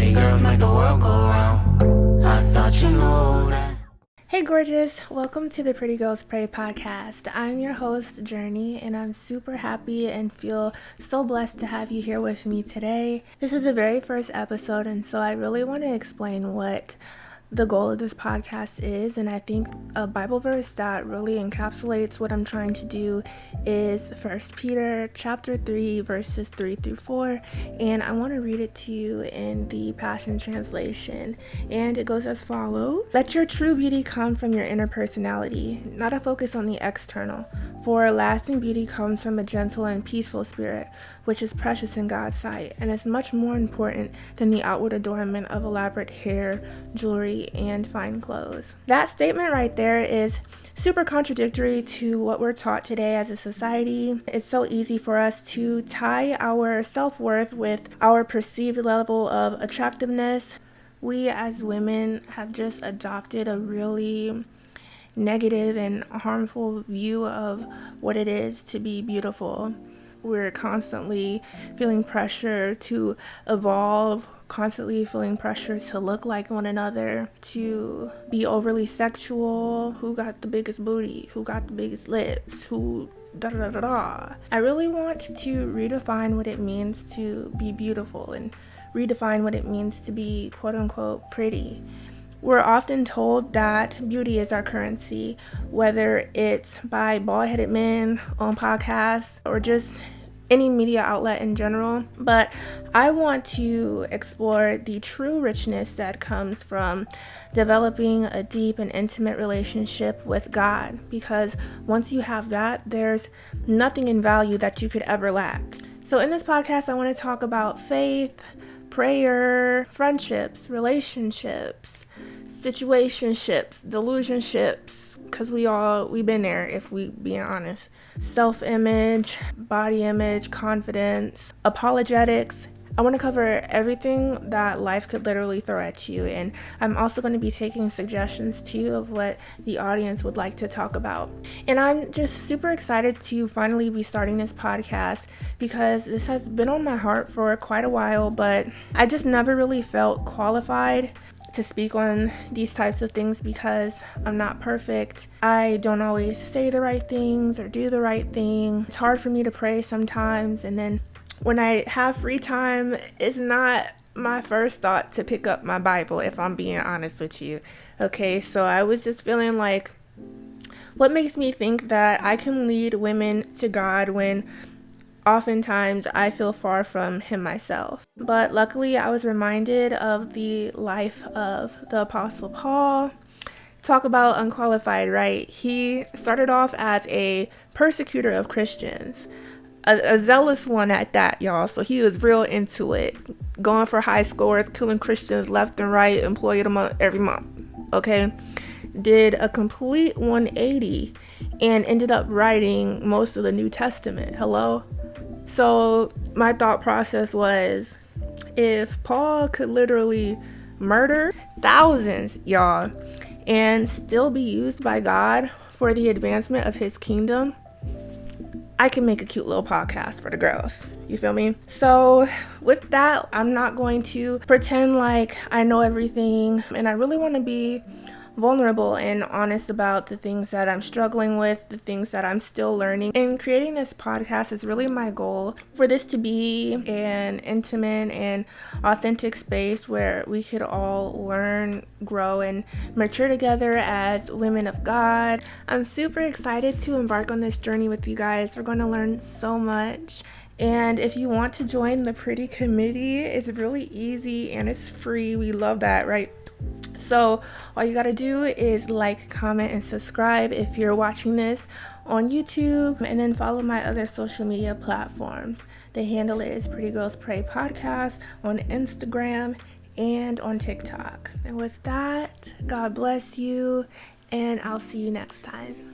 Pretty girls make the world go round. I thought you knew that. Hey gorgeous, welcome to the Pretty Girls Pray podcast. I'm your host Journey, and I'm super happy and feel so blessed to have you here with me today. This is the very first episode, and so I really want to explain what the goal of this podcast is, and I think a Bible verse that really encapsulates what I'm trying to do is 1 Peter chapter 3 verses 3 through 4, and I want to read it to you in the Passion Translation, and it goes as follows. Let your true beauty come from your inner personality, not a focus on the external, for lasting beauty comes from a gentle and peaceful spirit, which is precious in God's sight, and is much more important than the outward adornment of elaborate hair, jewelry, and fine clothes. That statement right there is super contradictory to what we're taught today as a society. It's so easy for us to tie our self-worth with our perceived level of attractiveness. We as women have just adopted a really negative and harmful view of what it is to be beautiful. We're constantly feeling pressure to evolve, constantly feeling pressure to look like one another, to be overly sexual. Who got the biggest booty? Who got the biggest lips? Who da da da da da. I really want to redefine what it means to be beautiful and redefine what it means to be quote unquote pretty. We're often told that beauty is our currency, whether it's by bald-headed men on podcasts or just any media outlet in general. But I want to explore the true richness that comes from developing a deep and intimate relationship with God, because once you have that, there's nothing in value that you could ever lack. So in this podcast, I want to talk about faith, prayer, friendships, relationships, situationships, delusionships, because we've been there if we being honest. Self-image, body image, confidence, apologetics. I want to cover everything that life could literally throw at you, and I'm also going to be taking suggestions too of what the audience would like to talk about. And I'm just super excited to finally be starting this podcast because this has been on my heart for quite a while, but I just never really felt qualified to speak on these types of things because I'm not perfect. I don't always say the right things or do the right thing. It's hard for me to pray sometimes, and then when I have free time, it's not my first thought to pick up my Bible, if I'm being honest with you. Okay, so I was just feeling like, what makes me think that I can lead women to God when oftentimes I feel far from Him myself? But luckily, I was reminded of the life of the Apostle Paul. Talk about unqualified, right? He started off as a persecutor of Christians. A zealous one at that, y'all. So he was real into it, going for high scores, killing Christians left and right, employee of the month every month. Okay, did a complete 180 and ended up writing most of the New Testament. Hello. So my thought process was, if Paul could literally murder thousands, y'all, and still be used by God for the advancement of His kingdom, I can make a cute little podcast for the girls. You feel me? So with that, I'm not going to pretend like I know everything, and I really want to be vulnerable and honest about the things that I'm struggling with, the things that I'm still learning. And creating this podcast is really my goal, for this to be an intimate and authentic space where we could all learn, grow, and mature together as women of God. I'm super excited to embark on this journey with you guys. We're going to learn so much. And if you want to join the Pretty Committee, it's really easy and it's free. We love that, right? So all you gotta do is like, comment, and subscribe if you're watching this on YouTube, and then follow my other social media platforms. The handle is Pretty Girls Pray Podcast on Instagram and on TikTok. And with that, God bless you, and I'll see you next time.